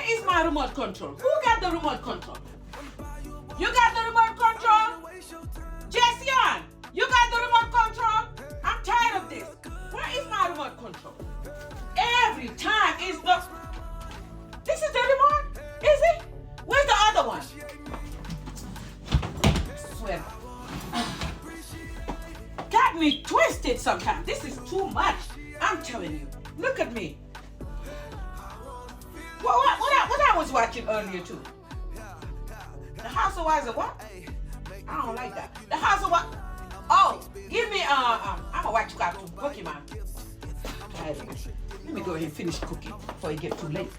is my remote control? Who got the remote control? You got the remote control? Jesse on, you got the remote control? I'm tired of this. Where is my remote control? Every time is the... This is the remote? Is it? Where's the other one? I swear. Got me twisted sometimes. This is too much. I'm telling you. Look at me. What I was watching earlier too? The House of Wives of what? I don't like that. The House of what? Oh, give me I'm gonna watch cartoon Pokemon. Let me go ahead and finish cooking before it gets too late.